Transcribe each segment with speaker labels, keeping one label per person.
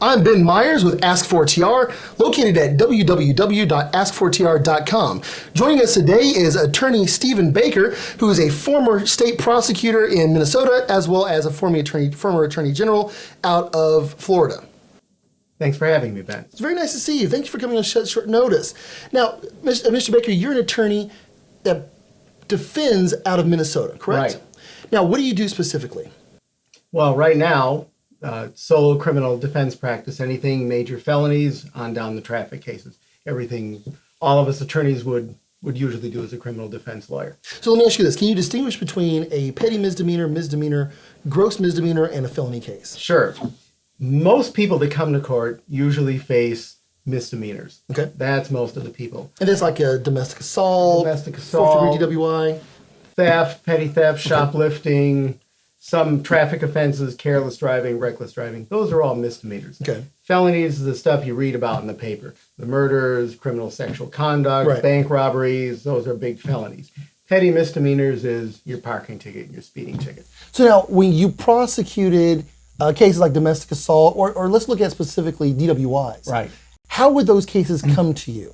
Speaker 1: I'm Ben Myers with Ask4TR, located at www.ask4tr.com. Joining us today is attorney Stephen Baker, who is a former state prosecutor in Minnesota, as well as a former attorney general out of Florida.
Speaker 2: Thanks for having me, Ben.
Speaker 1: It's very nice to see you. Thank you for coming on short notice. Now, Mr. Baker, you're an attorney that defends out of Minnesota, correct?
Speaker 2: Right.
Speaker 1: Now, what do you do specifically?
Speaker 2: Well, right now, solo criminal defense practice, anything major felonies on down the traffic cases. Everything all of us attorneys would usually do as a criminal defense lawyer.
Speaker 1: So let me ask you this. Can you distinguish between a petty misdemeanor, gross misdemeanor, and a felony case?
Speaker 2: Sure. Most people that come to court usually face misdemeanors.
Speaker 1: Okay.
Speaker 2: That's most of the people.
Speaker 1: And it's like a domestic assault, fourth degree DWI.
Speaker 2: Theft, petty theft, shoplifting, some traffic offenses, careless driving, reckless driving. Those are all misdemeanors.
Speaker 1: Okay.
Speaker 2: Felonies is the stuff you read about in the paper. The murders, criminal sexual conduct,
Speaker 1: Right.
Speaker 2: bank robberies, those are big felonies. Petty misdemeanors is your parking ticket, your speeding ticket.
Speaker 1: So now, when you prosecuted cases like domestic assault, or let's look at specifically DWIs.
Speaker 2: Right.
Speaker 1: How would those cases come to you?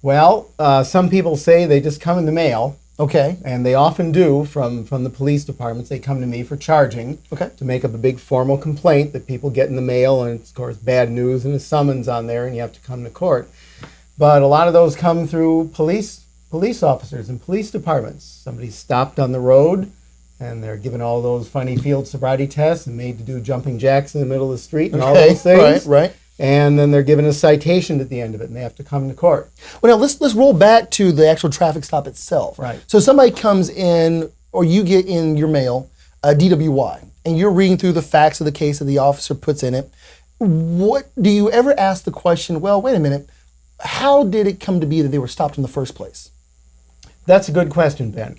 Speaker 2: Well, some people say they just come in the mail.
Speaker 1: Okay.
Speaker 2: And they often do from the police departments. They come to me for charging,
Speaker 1: Okay.
Speaker 2: to make up a big formal complaint that people get in the mail, and it's, of course, bad news and a summons on there, and you have to come to court. But a lot of those come through police officers and police departments. Somebody stopped on the road, and they're given all those funny field sobriety tests and made to do jumping jacks in the middle of the street and all those things.
Speaker 1: Right.
Speaker 2: And then they're given a citation at the end of it, and they have to come to court.
Speaker 1: Well, now let's roll back to the actual traffic stop itself.
Speaker 2: Right.
Speaker 1: So somebody comes in, or you get in your mail a DWI, and you're reading through the facts of the case that the officer puts in it. What do you ever ask the question? Well, wait a minute. How did it come to be that they were stopped in the first place?
Speaker 2: That's a good question, Ben.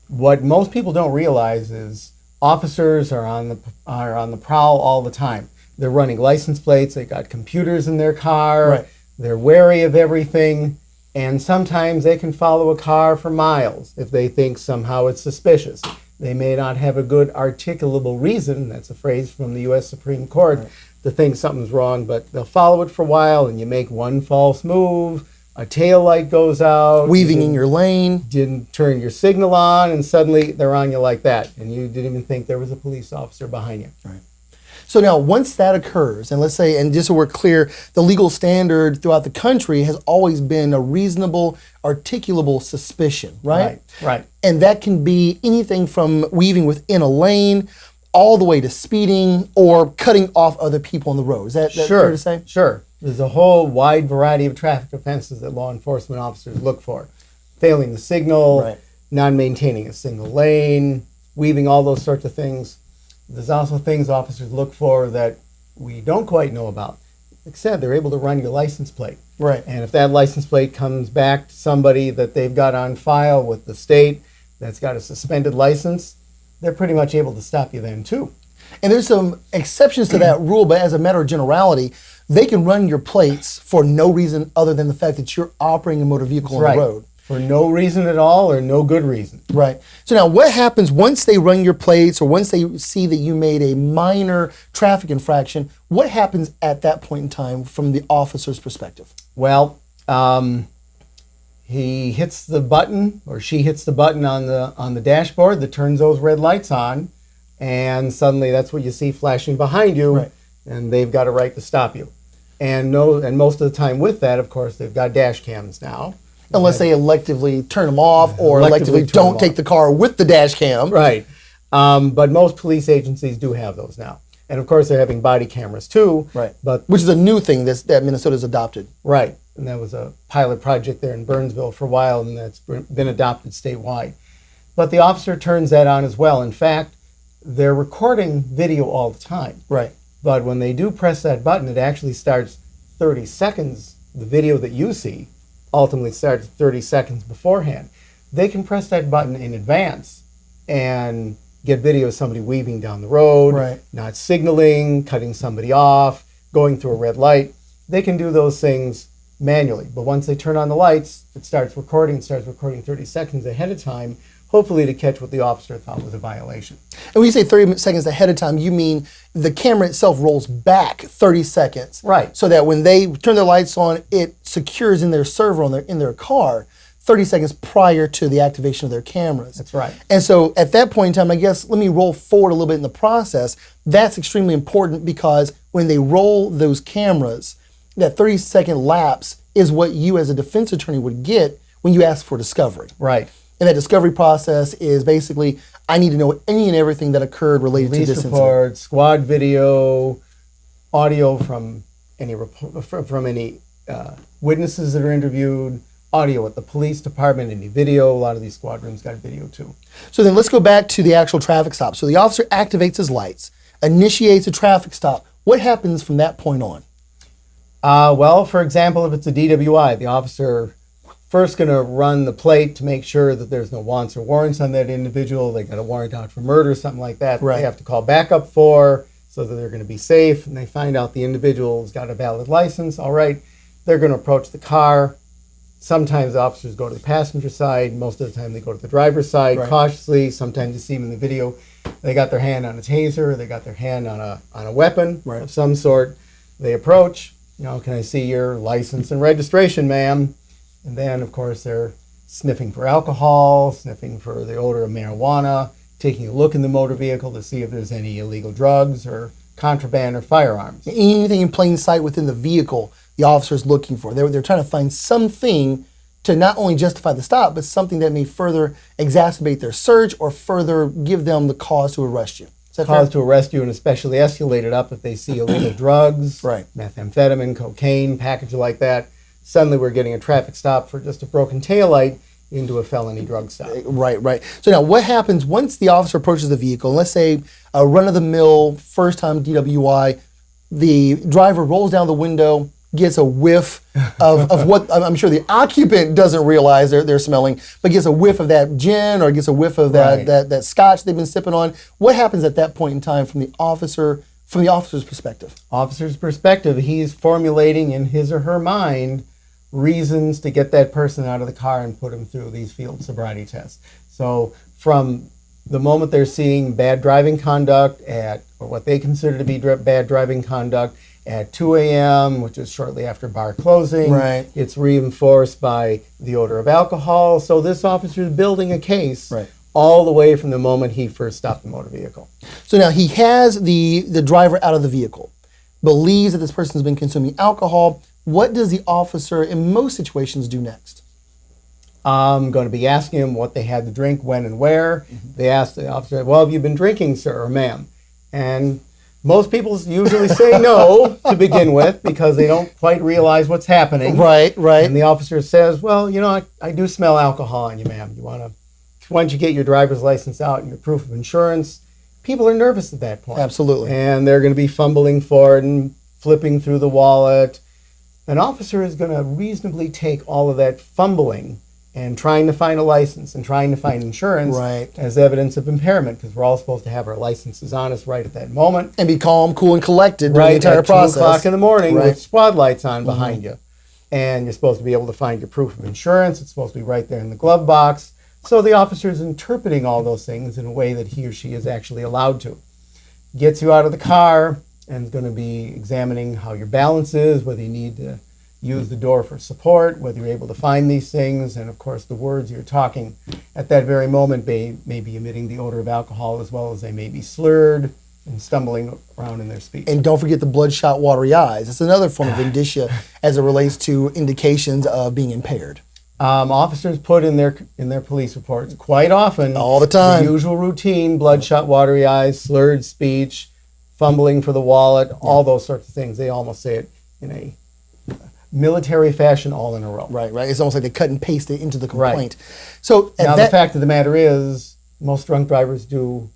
Speaker 2: What most people don't realize is officers are on the prowl all the time. They're running license plates. They got computers in their car.
Speaker 1: Right.
Speaker 2: They're wary of everything. And sometimes they can follow a car for miles if they think somehow it's suspicious. They may not have a good articulable reason, that's a phrase from the U.S. Supreme Court,
Speaker 1: Right.
Speaker 2: to think something's wrong, but they'll follow it for a while, and you make one false move, a tail light goes out.
Speaker 1: Weaving in your lane.
Speaker 2: Didn't turn your signal on, and suddenly they're on you like that, and you didn't even think there was a police officer behind you.
Speaker 1: Right. So now, once that occurs, and let's say, and just so we're clear, the legal standard throughout the country has always been a reasonable, articulable suspicion, right?
Speaker 2: Right.
Speaker 1: And that can be anything from weaving within a lane all the way to speeding or cutting off other people on the road. Is that fair to say?
Speaker 2: Sure. There's a whole wide variety of traffic offenses that law enforcement officers look for. Failing the signal,
Speaker 1: Right.
Speaker 2: not maintaining a single lane, weaving, all those sorts of things. There's also things officers look for that we don't quite know about. Except they're able to run your license plate.
Speaker 1: Right.
Speaker 2: And if that license plate comes back to somebody that they've got on file with the state that's got a suspended license, they're pretty much able to stop you then too.
Speaker 1: And there's some exceptions to that rule, but as a matter of generality, they can run your plates for no reason other than the fact that you're operating a motor vehicle on the road.
Speaker 2: For no reason at all or no good reason.
Speaker 1: Right. So now what happens once they run your plates or once they see that you made a minor traffic infraction? What happens at that point in time from the officer's perspective?
Speaker 2: Well, he hits the button, or she hits the button on the dashboard that turns those red lights on, and suddenly that's what you see flashing behind you,
Speaker 1: Right.
Speaker 2: and they've got a right to stop you. And most of the time with that, of course, they've got dash cams now.
Speaker 1: Unless they electively turn them off or
Speaker 2: Electively
Speaker 1: electively
Speaker 2: turn
Speaker 1: don't
Speaker 2: them
Speaker 1: take
Speaker 2: off.
Speaker 1: the car with the dash cam.
Speaker 2: Right. But most police agencies do have those now. And of course, they're having body cameras too.
Speaker 1: Right.
Speaker 2: But
Speaker 1: Which is a new thing that Minnesota's adopted.
Speaker 2: right. And that was a pilot project there in Burnsville for a while, and that's been adopted statewide. But the officer turns that on as well. In fact, they're recording video all the time.
Speaker 1: Right.
Speaker 2: But when they do press that button, it actually starts 30 seconds. The video that you see ultimately starts 30 seconds beforehand. They can press that button in advance and get video of somebody weaving down the road,
Speaker 1: Right.
Speaker 2: not signaling, cutting somebody off, going through a red light. They can do those things manually. But once they turn on the lights, it starts recording 30 seconds ahead of time, hopefully to catch what the officer thought was a violation.
Speaker 1: And when you say 30 seconds ahead of time, you mean the camera itself rolls back 30 seconds.
Speaker 2: Right.
Speaker 1: So that when they turn their lights on, it secures in their server in their car 30 seconds prior to the activation of their cameras.
Speaker 2: That's right.
Speaker 1: And so at that point in time, I guess, let me roll forward a little bit in the process. That's extremely important because when they roll those cameras, that 30-second lapse is what you as a defense attorney would get when you ask for discovery.
Speaker 2: Right.
Speaker 1: And that discovery process is basically, I need to know any and everything that occurred related to this
Speaker 2: report,
Speaker 1: incident.
Speaker 2: squad video, audio from any witnesses that are interviewed, audio at the police department, any video. A lot of these squad rooms got video too.
Speaker 1: So then let's go back to the actual traffic stop. So the officer activates his lights, initiates a traffic stop. What happens from that point on?
Speaker 2: Well, for example, if it's a DWI, the officer first going to run the plate to make sure that there's no wants or warrants on that individual. They got a warrant out for murder, something like that.
Speaker 1: Right.
Speaker 2: They have to call backup for so that they're going to be safe. And they find out the individual's got a valid license. All right, they're going to approach the car. Sometimes the officers go to the passenger side. Most of the time they go to the driver's side cautiously. Sometimes you see them in the video. They got their hand on a taser. They got their hand on a weapon of some sort. They approach. Can I see your license and registration, ma'am? And then, of course, they're sniffing for alcohol, sniffing for the odor of marijuana, taking a look in the motor vehicle to see if there's any illegal drugs or contraband or firearms.
Speaker 1: Anything in plain sight within the vehicle, the officer's looking for. They're trying to find something to not only justify the stop, but something that may further exacerbate their search or further give them the cause to arrest you. Is that
Speaker 2: Cause
Speaker 1: fair?
Speaker 2: to arrest you, and especially escalate it up if they see illegal drugs,
Speaker 1: Right.
Speaker 2: methamphetamine, cocaine, package like that. Suddenly we're getting a traffic stop for just a broken taillight into a felony drug stop.
Speaker 1: Right. So now what happens once the officer approaches the vehicle? Let's say a run-of-the-mill, first-time DWI, the driver rolls down the window, gets a whiff of what I'm sure the occupant doesn't realize they're smelling, but gets a whiff of that gin or gets a whiff of that scotch they've been sipping on. What happens at that point in time from the officer's perspective?
Speaker 2: Officer's perspective, he's formulating in his or her mind reasons to get that person out of the car and put him through these field sobriety tests. So from the moment they're seeing bad driving conduct or what they consider to be bad driving conduct at 2 a.m., which is shortly after bar closing, it's reinforced by the odor of alcohol. So this officer is building a case all the way from the moment he first stopped the motor vehicle.
Speaker 1: So now he has the driver out of the vehicle, believes that this person's been consuming alcohol. What does the officer in most situations do next?
Speaker 2: I'm going to be asking him what they had to drink, when and where. They ask the officer, well, have you been drinking, sir or ma'am? And most people usually say no to begin with because they don't quite realize what's happening.
Speaker 1: Right.
Speaker 2: And the officer says, well, I do smell alcohol on you, ma'am. Once you get your driver's license out and your proof of insurance, people are nervous at that point.
Speaker 1: Absolutely.
Speaker 2: And they're going to be fumbling for it and flipping through the wallet. An officer is going to reasonably take all of that fumbling and trying to find a license and trying to find insurance as evidence of impairment, because we're all supposed to have our licenses on us right at that moment.
Speaker 1: And be calm, cool, and collected during the entire process.
Speaker 2: At 2 o'clock in the morning with squad lights on behind you. And you're supposed to be able to find your proof of insurance. It's supposed to be right there in the glove box. So the officer is interpreting all those things in a way that he or she is actually allowed to. Gets you out of the car and is going to be examining how your balance is, whether you need to use the door for support, whether you're able to find these things, and of course the words you're talking at that very moment may be emitting the odor of alcohol, as well as they may be slurred and stumbling around in their speech.
Speaker 1: And don't forget the bloodshot, watery eyes. It's another form of indicia as it relates to indications of being impaired.
Speaker 2: Officers put in their police reports quite often,
Speaker 1: all the time,
Speaker 2: the usual routine: bloodshot, watery eyes, slurred speech, fumbling for the wallet, all those sorts of things. They almost say it in a military fashion, all in a row.
Speaker 1: Right. It's almost like they cut and paste it into the complaint. So
Speaker 2: now the fact of the matter is, most drunk drivers do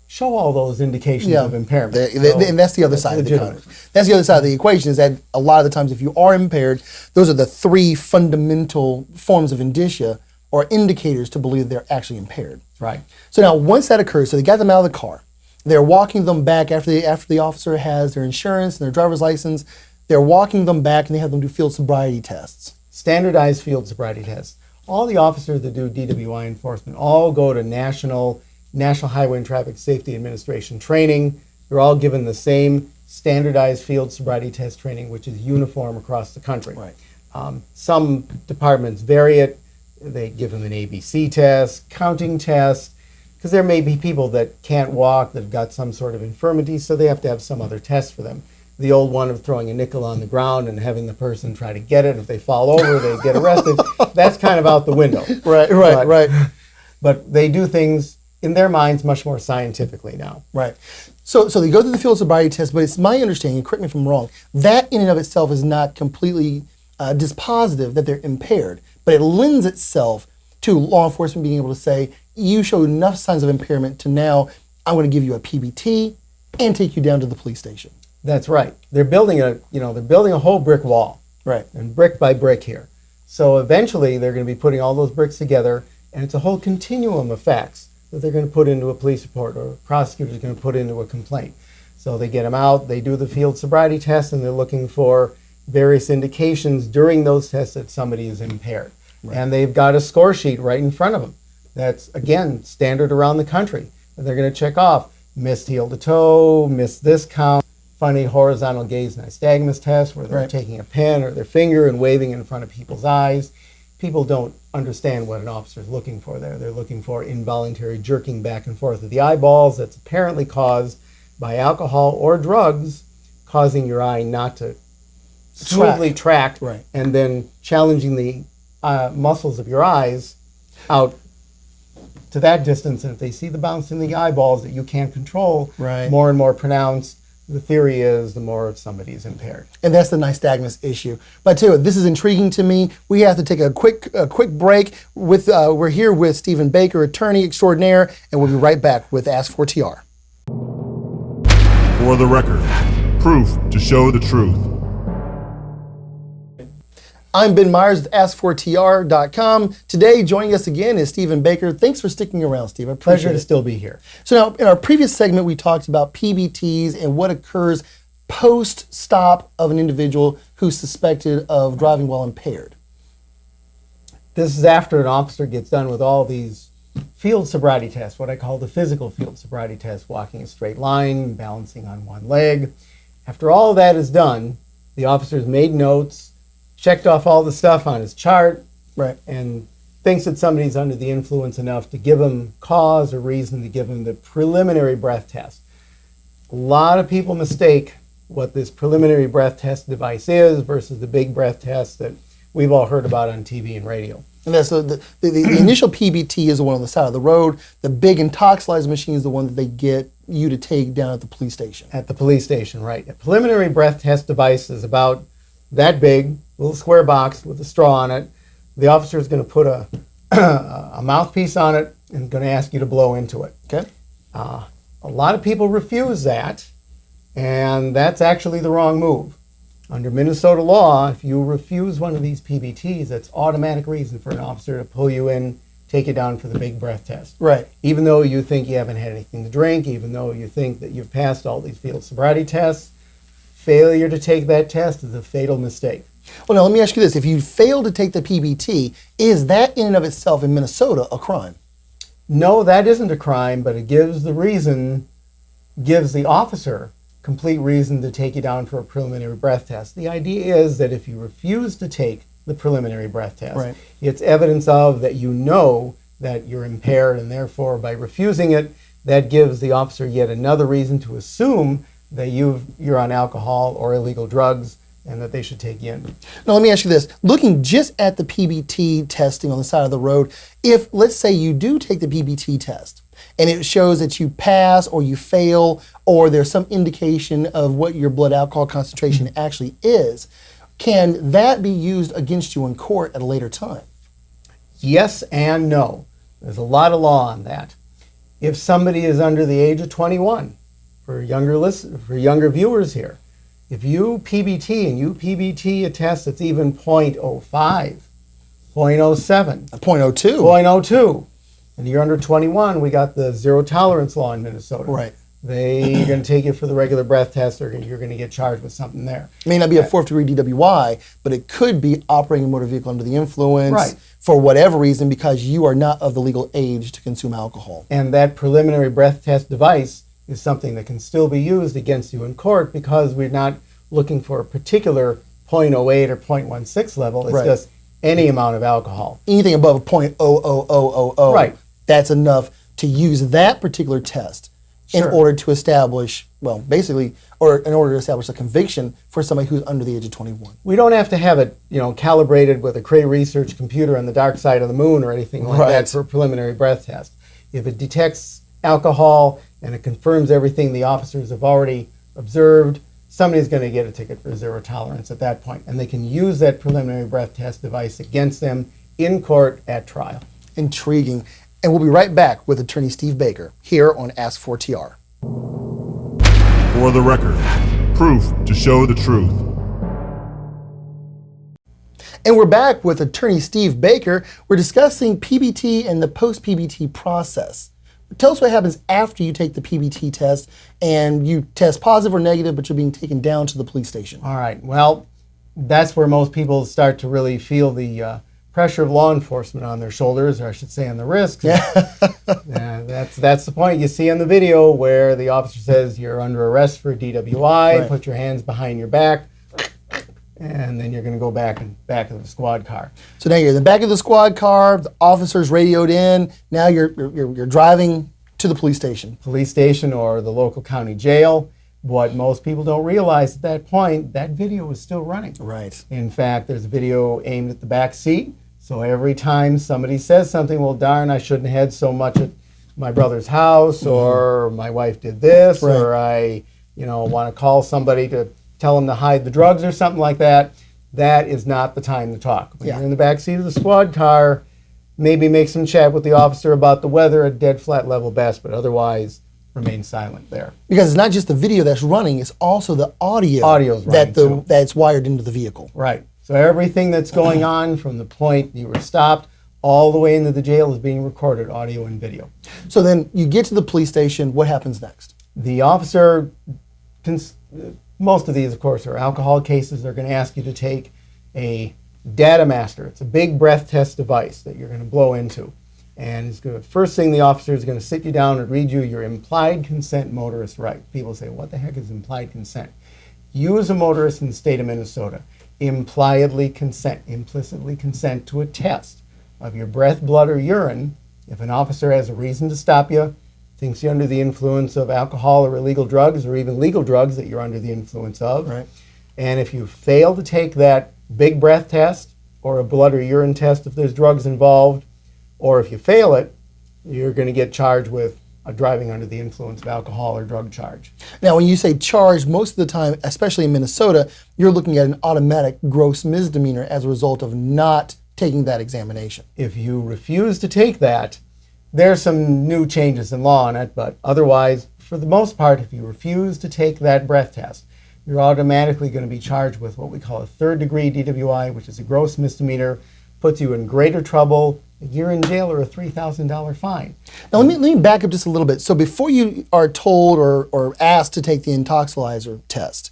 Speaker 2: show all those indications of impairment.
Speaker 1: And that's the other side of the coin. That's the other side of the equation, is that a lot of the times if you are impaired, those are the three fundamental forms of indicia or indicators to believe they're actually impaired.
Speaker 2: Right.
Speaker 1: So now once that occurs, so they got them out of the car, they're walking them back after the officer has their insurance and their driver's license, they're walking them back and they have them do field sobriety tests.
Speaker 2: Standardized field sobriety tests. all the officers that do DWI enforcement all go to National Highway and Traffic Safety Administration training. They're all given the same standardized field sobriety test training, which is uniform across the country.
Speaker 1: Right.
Speaker 2: Some departments vary it. They give them an ABC test, counting test, because there may be people that can't walk, that have got some sort of infirmity, so they have to have some other test for them. The old one of throwing a nickel on the ground and having the person try to get it. If they fall over, they get arrested. That's kind of out the window.
Speaker 1: Right.
Speaker 2: But they do things in their minds much more scientifically now.
Speaker 1: Right. So they go through the field sobriety test, but it's my understanding, correct me if I'm wrong, that in and of itself is not completely dispositive that they're impaired, but it lends itself to law enforcement being able to say, you show enough signs of impairment to now, I'm going to give you a PBT and take you down to the police station.
Speaker 2: That's right. They're building a whole brick wall.
Speaker 1: Right.
Speaker 2: And brick by brick here. So eventually they're going to be putting all those bricks together, and it's a whole continuum of facts that they're going to put into a police report, or a prosecutor's going to put into a complaint. So they get them out, they do the field sobriety test, and they're looking for various indications during those tests that somebody is impaired. Right. And they've got a score sheet right in front of them. That's, again, standard around the country. And they're going to check off missed heel to toe, missed this count, funny horizontal gaze nystagmus test where they're taking a pen or their finger and waving in front of people's eyes. People don't understand what an officer is looking for there. They're looking for involuntary jerking back and forth of the eyeballs that's apparently caused by alcohol or drugs, causing your eye not to smoothly track, and then challenging the muscles of your eyes out to that distance. And if they see the bounce in the eyeballs that you can't control, more and more pronounced, the theory is the more somebody is impaired.
Speaker 1: And that's the nystagmus issue. But I tell you what, this is intriguing to me. We have to take a quick break. We're here with Stephen Baker, attorney extraordinaire, and we'll be right back with Ask for TR.
Speaker 3: For the record, proof to show the truth.
Speaker 1: I'm Ben Myers with AskForTR.com. Today, joining us again is Stephen Baker. Thanks for sticking around, Steve. I appreciate
Speaker 2: Pleasure to still be here.
Speaker 1: So now, in our previous segment, we talked about PBTs and what occurs post-stop of an individual who's suspected of driving while impaired.
Speaker 2: This is after an officer gets done with all these field sobriety tests, what I call the physical field sobriety test, walking a straight line, balancing on one leg. After all that is done, the officer's made notes, checked off all the stuff on his chart, and thinks that somebody's under the influence enough to give him cause or reason to give him the preliminary breath test. A lot of people mistake what this preliminary breath test device is versus the big breath test that we've all heard about on TV and radio.
Speaker 1: And that's the initial PBT is the one on the side of the road. The big intoxilizer machine is the one that they get you to take down at the police station.
Speaker 2: At the police station, right. A preliminary breath test device is about that big, little square box with a straw on it. The officer is going to put a mouthpiece on it and going to ask you to blow into it.
Speaker 1: Okay.
Speaker 2: A lot of people refuse that, and that's actually the wrong move. Under Minnesota law, if you refuse one of these PBTs, that's automatic reason for an officer to pull you in, take you down for the big breath test.
Speaker 1: Right.
Speaker 2: Even though you think you haven't had anything to drink, even though you think that you've passed all these field sobriety tests, failure to take that test is a fatal mistake.
Speaker 1: Well, now let me ask you this. If you fail to take the PBT, is that in and of itself in Minnesota a crime?
Speaker 2: No, that isn't a crime, but it gives the officer complete reason to take you down for a preliminary breath test. The idea is that if you refuse to take the preliminary breath test, it's evidence of that you know that you're impaired, and therefore by refusing it, that gives the officer yet another reason to assume that you're on alcohol or illegal drugs and that they should take you in.
Speaker 1: Now let me ask you this. Looking just at the PBT testing on the side of the road, if let's say you do take the PBT test and it shows that you pass or you fail or there's some indication of what your blood alcohol concentration actually is, can that be used against you in court at a later time?
Speaker 2: Yes and no. There's a lot of law on that. If somebody is under the age of 21, for younger viewers here, if you PBT and you PBT a test that's even 0.05, 0.07,
Speaker 1: 0.02,
Speaker 2: 0.02, and you're under 21, we got the zero tolerance law in Minnesota.
Speaker 1: Right.
Speaker 2: They're going to take you for the regular breath test, or you're going to get charged with something there.
Speaker 1: It may not be a fourth degree DWI, but it could be operating a motor vehicle under the influence
Speaker 2: Right.
Speaker 1: for whatever reason because you are not of the legal age to consume alcohol.
Speaker 2: And that preliminary breath test device is something that can still be used against you in court because we're not looking for a particular 0.08 or 0.16 level. It's
Speaker 1: Right.
Speaker 2: just any amount of alcohol.
Speaker 1: Anything above a 0.00000,
Speaker 2: Right.
Speaker 1: that's enough to use that particular test in
Speaker 2: Sure.
Speaker 1: order to establish, well, basically, or in order to establish a conviction for somebody who's under the age of 21.
Speaker 2: We don't have to have it, calibrated with a Cray Research computer on the dark side of the moon or anything like
Speaker 1: Right.
Speaker 2: that for a preliminary breath test. If it detects alcohol and it confirms everything the officers have already observed, somebody's going to get a ticket for zero tolerance at that point, and they can use that preliminary breath test device against them in court at trial.
Speaker 1: Intriguing. And we'll be right back with attorney Steve Baker here on Ask 4TR.
Speaker 3: For the record, proof to show the truth.
Speaker 1: And we're back with attorney Steve Baker. We're discussing PBT and the post-PBT process. Tell us what happens after you take the PBT test and you test positive or negative, but you're being taken down to the police station.
Speaker 2: All right. Well, that's where most people start to really feel the pressure of law enforcement on their shoulders, or I should say on the risks.
Speaker 1: Yeah.
Speaker 2: That's the point you see on the video where the officer says you're under arrest for DWI,
Speaker 1: Right.
Speaker 2: put your hands behind your back, and then you're going to go back of the squad car.
Speaker 1: So now you're in the back of the squad car, the officer's radioed in, now you're driving to the police station.
Speaker 2: Police station or the local county jail. What most people don't realize at that point, that video is still running.
Speaker 1: Right.
Speaker 2: In fact, there's a video aimed at the back seat. So every time somebody says something, well, darn, I shouldn't have had so much at my brother's house, or my wife did this,
Speaker 1: Right.
Speaker 2: or I, want to call somebody to tell them to hide the drugs or something like that. That is not the time to talk. When
Speaker 1: Yeah.
Speaker 2: you're in the back seat of the squad car, maybe make some chat with the officer about the weather at dead flat level best, but otherwise remain silent there.
Speaker 1: Because it's not just the video that's running, it's also the audio
Speaker 2: Audio's running, too.
Speaker 1: that's wired into the vehicle.
Speaker 2: Right. So everything that's going on from the point you were stopped all the way into the jail is being recorded, audio and video.
Speaker 1: So then you get to the police station, what happens next?
Speaker 2: The officer, most of these, of course, are alcohol cases. They're going to ask you to take a data master. It's a big breath test device that you're going to blow into. And first thing the officer is going to sit you down and read you your implied consent motorist right. People say, what the heck is implied consent? You as a motorist in the state of Minnesota implicitly consent to a test of your breath, blood, or urine if an officer has a reason to stop you, thinks you're under the influence of alcohol or illegal drugs, or even legal drugs that you're under the influence of.
Speaker 1: Right.
Speaker 2: And if you fail to take that big breath test or a blood or urine test if there's drugs involved, or if you fail it, you're going to get charged with a driving under the influence of alcohol or drug charge.
Speaker 1: Now, when you say charge, most of the time, especially in Minnesota, you're looking at an automatic gross misdemeanor as a result of not taking that examination.
Speaker 2: If you refuse to take that, there's some new changes in law on it, but otherwise, for the most part, if you refuse to take that breath test, you're automatically going to be charged with what we call a third-degree DWI, which is a gross misdemeanor, puts you in greater trouble, a year in jail, or a $3,000 fine.
Speaker 1: Now, let me back up just a little bit. So before you are told or asked to take the intoxilizer test,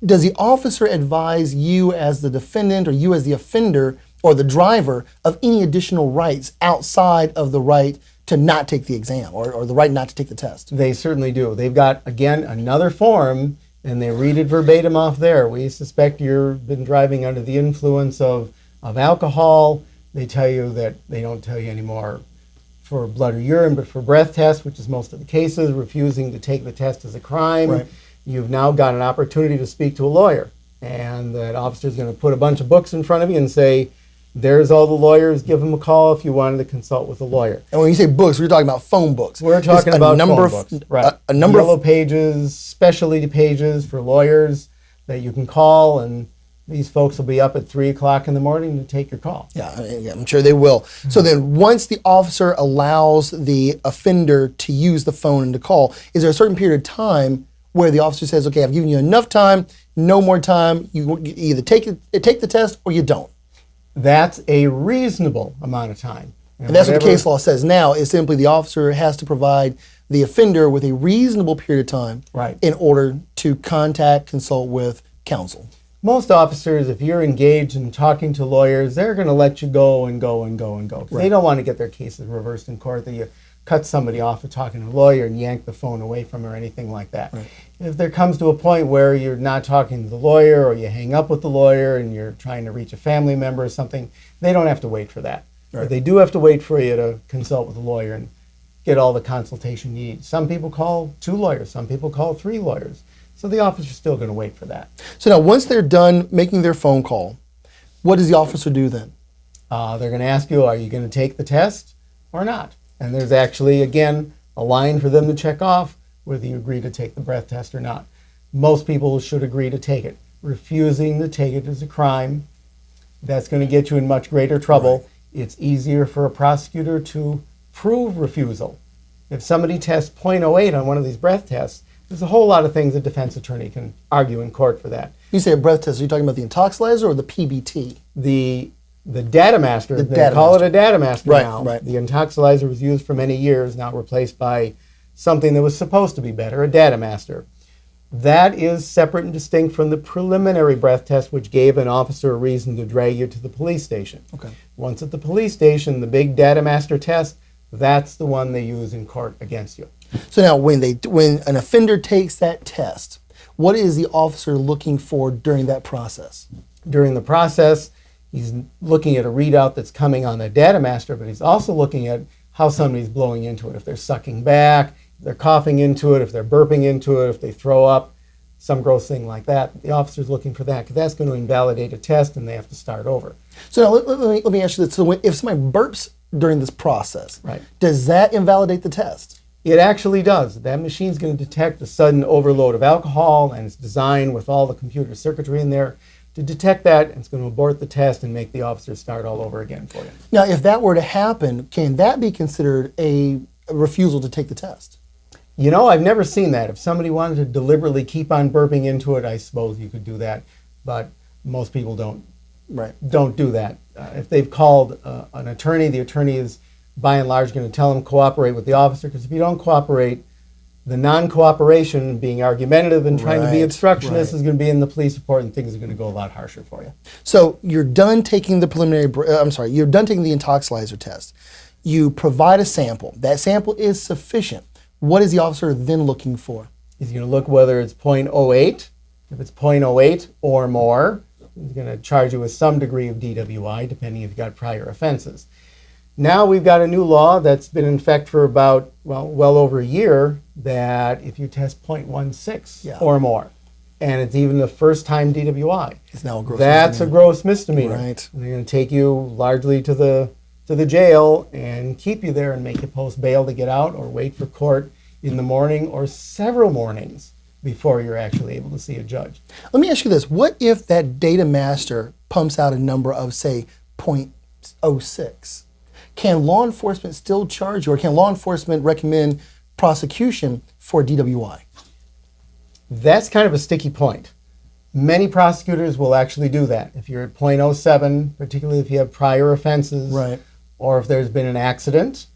Speaker 1: does the officer advise you as the defendant or you as the offender or the driver of any additional rights outside of the right to not take the exam or the right not to take the test?
Speaker 2: They certainly do. They've got, again, another form, and they read it verbatim off there. We suspect you've been driving under the influence of alcohol. They tell you that they don't tell you anymore for blood or urine, but for breath tests, which is most of the cases, refusing to take the test is a crime.
Speaker 1: Right.
Speaker 2: You've now got an opportunity to speak to a lawyer, and that officer's going to put a bunch of books in front of you and say, there's all the lawyers, give them a call if you wanted to consult with a lawyer.
Speaker 1: And when you say books, we're talking about phone books.
Speaker 2: We're talking
Speaker 1: Just
Speaker 2: about
Speaker 1: number
Speaker 2: phone
Speaker 1: of,
Speaker 2: books, right?
Speaker 1: a number
Speaker 2: Yellow
Speaker 1: of
Speaker 2: pages, specialty pages for lawyers that you can call, and these folks will be up at 3 o'clock in the morning to take your call.
Speaker 1: Yeah, I'm sure they will. So then once the officer allows the offender to use the phone and to call, is there a certain period of time where the officer says, okay, I've given you enough time, no more time, you either take the test or you don't?
Speaker 2: That's a reasonable amount of time.
Speaker 1: And that's what the
Speaker 2: whatever-
Speaker 1: case law says now, is simply the officer has to provide the offender with a reasonable period of time
Speaker 2: Right.
Speaker 1: in order to contact, consult with counsel.
Speaker 2: Most officers, if you're engaged in talking to lawyers, they're going to let you go and go and go and go. 'Cause They don't want to get their cases reversed in court, that you cut somebody off of talking to a lawyer and yank the phone away from her or anything like that.
Speaker 1: Right.
Speaker 2: If there comes to a point where you're not talking to the lawyer, or you hang up with the lawyer and you're trying to reach a family member or something, they don't have to wait for that.
Speaker 1: Right.
Speaker 2: But they do have to wait for you to consult with a lawyer and get all the consultation you need. Some people call 2 lawyers, some people call 3 lawyers. So the officer's still going to wait for that.
Speaker 1: So now, once they're done making their phone call, what does the officer do then?
Speaker 2: They're going to ask you, are you going to take the test or not? And there's actually, again, a line for them to check off whether you agree to take the breath test or not. Most people should agree to take it. Refusing to take it is a crime. That's going to get you in much greater trouble. It's easier for a prosecutor to prove refusal. If somebody tests .08 on one of these breath tests, there's a whole lot of things a defense attorney can argue in court for that.
Speaker 1: You say a breath test, are you talking about the intoxilizer or the PBT?
Speaker 2: The data master,
Speaker 1: The
Speaker 2: they
Speaker 1: data
Speaker 2: call
Speaker 1: master.
Speaker 2: it a data master
Speaker 1: Right,
Speaker 2: now.
Speaker 1: right.
Speaker 2: The intoxilizer was used for many years, now replaced by something that was supposed to be better, a data master. That is separate and distinct from the preliminary breath test, which gave an officer a reason to drag you to the police station.
Speaker 1: Okay.
Speaker 2: Once at the police station, the big data master test, that's the one they use in court against you.
Speaker 1: So now, when an offender takes that test, what is the officer looking for during that process?
Speaker 2: During the process, he's looking at a readout that's coming on the data master, but he's also looking at how somebody's blowing into it. If they're sucking back, if they're coughing into it, if they're burping into it, if they throw up, some gross thing like that. The officer's looking for that because that's going to invalidate a test and they have to start over.
Speaker 1: So now, let me ask you this. So if somebody burps during this process,
Speaker 2: Right.
Speaker 1: does that invalidate the test?
Speaker 2: It actually does. That machine's going to detect a sudden overload of alcohol, and it's designed with all the computer circuitry in there to detect that, and it's going to abort the test and make the officer start all over again for you.
Speaker 1: Now, if that were to happen, can that be considered a refusal to take the test?
Speaker 2: You know, I've never seen that. If somebody wanted to deliberately keep on burping into it, I suppose you could do that, but most people don't
Speaker 1: Right.
Speaker 2: do that. If they've called an attorney, the attorney is by and large going to tell them cooperate with the officer, because if you don't cooperate, the non-cooperation, being argumentative and trying to be
Speaker 1: Right,
Speaker 2: obstructionist,
Speaker 1: right.
Speaker 2: is going to be in the police report, and things are going to go a lot harsher for you.
Speaker 1: So you're done taking the you're done taking the intoxilizer test. You provide a sample. That sample is sufficient. What is the officer then looking for?
Speaker 2: He's going to look whether it's .08. If it's .08 or more, he's going to charge you with some degree of DWI, depending if you've got prior offenses. Now we've got a new law that's been in effect for about, well over a year, that if you test .16
Speaker 1: Yeah.
Speaker 2: or more, and it's even the first time DWI,
Speaker 1: It's now a gross
Speaker 2: that's a
Speaker 1: misdemeanor.
Speaker 2: gross misdemeanor.
Speaker 1: Right.
Speaker 2: And they're going to take you largely to the jail and keep you there and make you post bail to get out, or wait for court in the morning or several mornings before you're actually able to see a judge.
Speaker 1: Let me ask you this. What if that data master pumps out a number of, say, .06? Can law enforcement still charge you, or can law enforcement recommend prosecution for DWI?
Speaker 2: That's kind of a sticky point. Many prosecutors will actually do that. If you're at .07, particularly if you have prior offenses,
Speaker 1: Right.
Speaker 2: or if there's been an accident,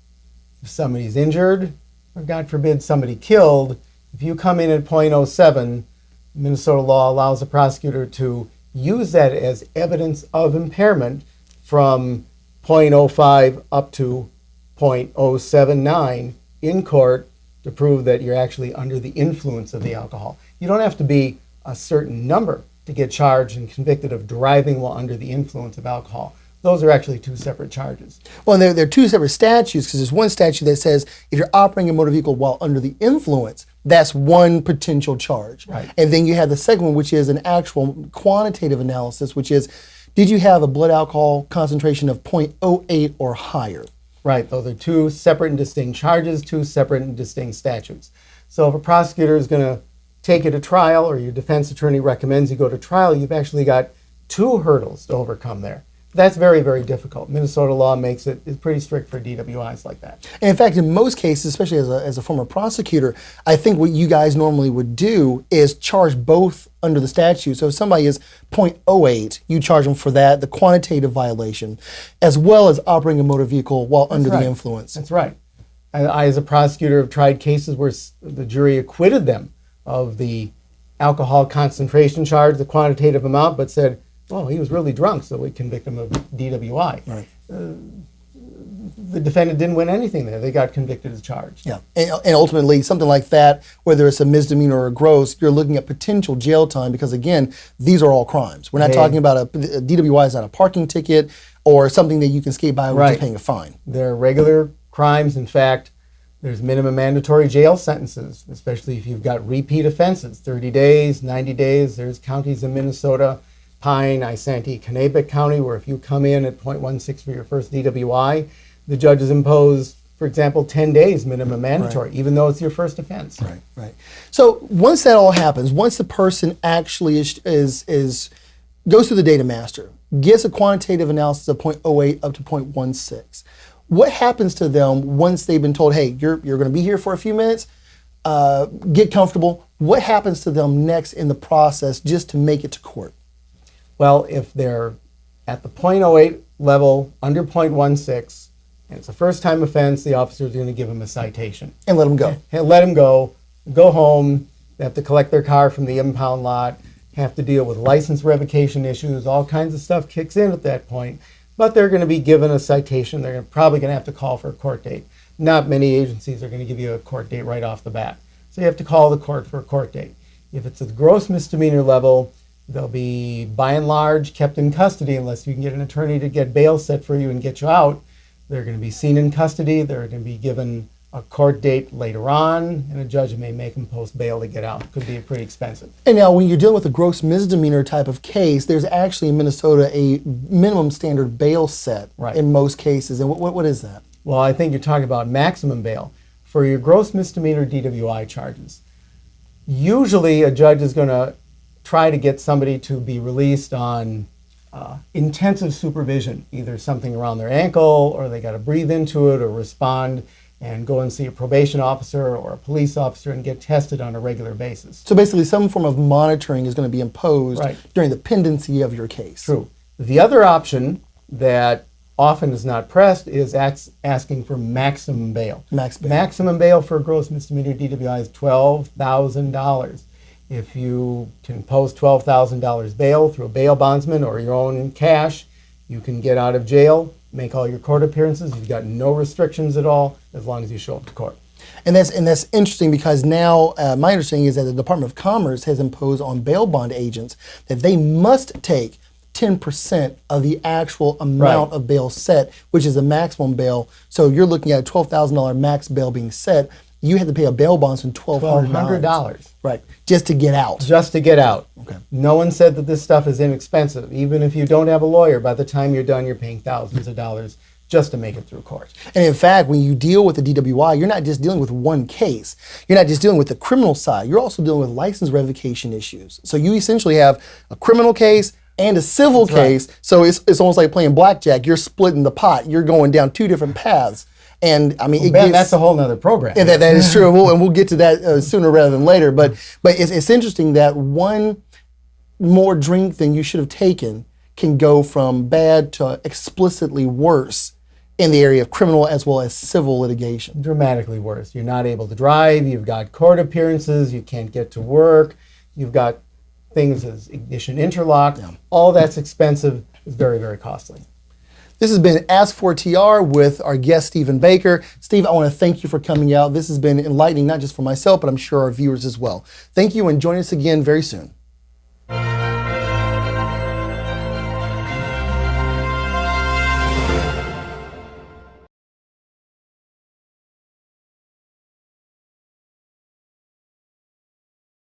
Speaker 2: if somebody's injured, or God forbid somebody killed, if you come in at .07, Minnesota law allows a prosecutor to use that as evidence of impairment from .05 up to .079 in court to prove that you're actually under the influence of the alcohol. You don't have to be a certain number to get charged and convicted of driving while under the influence of alcohol. Those are actually 2 separate charges.
Speaker 1: Well, they're 2 separate statutes, because there's one statute that says if you're operating a motor vehicle while under the influence, that's one potential charge.
Speaker 2: Right.
Speaker 1: And then you have the second one, which is an actual quantitative analysis, which is, did you have a blood alcohol concentration of .08 or higher?
Speaker 2: Right, those are 2 separate and distinct charges, 2 separate and distinct statutes. So if a prosecutor is going to take you to trial, or your defense attorney recommends you go to trial, you've actually got 2 hurdles to overcome there. That's very, very difficult. Minnesota law makes it pretty strict for DWIs like that.
Speaker 1: And in fact, in most cases, especially as a former prosecutor, I think what you guys normally would do is charge both under the statute. So if somebody is .08, you charge them for that, the quantitative violation, as well as operating a motor vehicle while under the influence.
Speaker 2: That's right. I, as a prosecutor, have tried cases where the jury acquitted them of the alcohol concentration charge, the quantitative amount, but said, oh, he was really drunk, so we convict him of DWI.
Speaker 1: Right.
Speaker 2: The defendant didn't win anything there. They got convicted as charged.
Speaker 1: Yeah, and ultimately, something like that, whether it's a misdemeanor or a gross, you're looking at potential jail time because, again, these are all crimes. We're not talking about a DWI is not a parking ticket or something that you can skate by with just paying a fine.
Speaker 2: They're regular crimes. In fact, there's minimum mandatory jail sentences, especially if you've got repeat offenses, 30 days, 90 days. There's counties in Minnesota, Pine, Isanti, Kanabec County, where if you come in at .16 for your first DWI, the judges impose, for example, 10 days minimum mandatory, even though it's your first offense.
Speaker 1: Right, right. So once that all happens, once the person actually is goes through the data master, gets a quantitative analysis of .08 up to .16, what happens to them once they've been told, hey, you're going to be here for a few minutes, get comfortable? What happens to them next in the process just to make it to court?
Speaker 2: Well, if they're at the .08 level, under .16, and it's a first-time offense, the officer is going to give them a citation.
Speaker 1: And let them go.
Speaker 2: And let them go home. They have to collect their car from the impound lot, have to deal with license revocation issues, all kinds of stuff kicks in at that point. But they're going to be given a citation. They're probably going to have to call for a court date. Not many agencies are going to give you a court date right off the bat. So you have to call the court for a court date. If it's a gross misdemeanor level, they'll be, by and large, kept in custody unless you can get an attorney to get bail set for you and get you out. They're going to be seen in custody. They're going to be given a court date later on, and a judge may make them post bail to get out. It could be pretty expensive.
Speaker 1: And now when you're dealing with a gross misdemeanor type of case, there's actually in Minnesota a minimum standard bail set in most cases. And what is that?
Speaker 2: Well, I think you're talking about maximum bail. For your gross misdemeanor DWI charges, usually a judge is going to try to get somebody to be released on intensive supervision, either something around their ankle or they got to breathe into it or respond and go and see a probation officer or a police officer and get tested on a regular basis.
Speaker 1: So basically some form of monitoring is going to be imposed during the pendency of your case.
Speaker 2: True. The other option that often is not pressed is asking for maximum bail. Maximum bail for a gross misdemeanor DWI is $12,000. If you can post $12,000 bail through a bail bondsman or your own cash, you can get out of jail, make all your court appearances. You've got no restrictions at all as long as you show up to court.
Speaker 1: And that's interesting because now my understanding is that the Department of Commerce has imposed on bail bond agents that they must take 10% of the actual amount of bail set, which is the maximum bail. So you're looking at a $12,000 max bail being set. You have to pay a bail bondsman $1,200. Right, just to get out.
Speaker 2: Just to get out.
Speaker 1: Okay.
Speaker 2: No one said that this stuff is inexpensive. Even if you don't have a lawyer, by the time you're done, you're paying thousands of dollars just to make it through court.
Speaker 1: And in fact, when you deal with the DWI, you're not just dealing with one case. You're not just dealing with the criminal side. You're also dealing with license revocation issues. So you essentially have a criminal case and a civil case. So it's almost like playing blackjack. You're splitting the pot. You're going down two different paths. And I mean,
Speaker 2: that's a whole nother program.
Speaker 1: Yeah, that is true, and we'll get to that sooner rather than later. But it's interesting that one more drink than you should have taken can go from bad to explicitly worse in the area of criminal as well as civil litigation.
Speaker 2: Dramatically worse. You're not able to drive. You've got court appearances. You can't get to work. You've got things as ignition interlock. Yeah. All that's expensive. Is very, very costly.
Speaker 1: This has been Ask for TR with our guest, Stephen Baker. Steve, I want to thank you for coming out. This has been enlightening, not just for myself, but I'm sure our viewers as well. Thank you, and join us again very soon.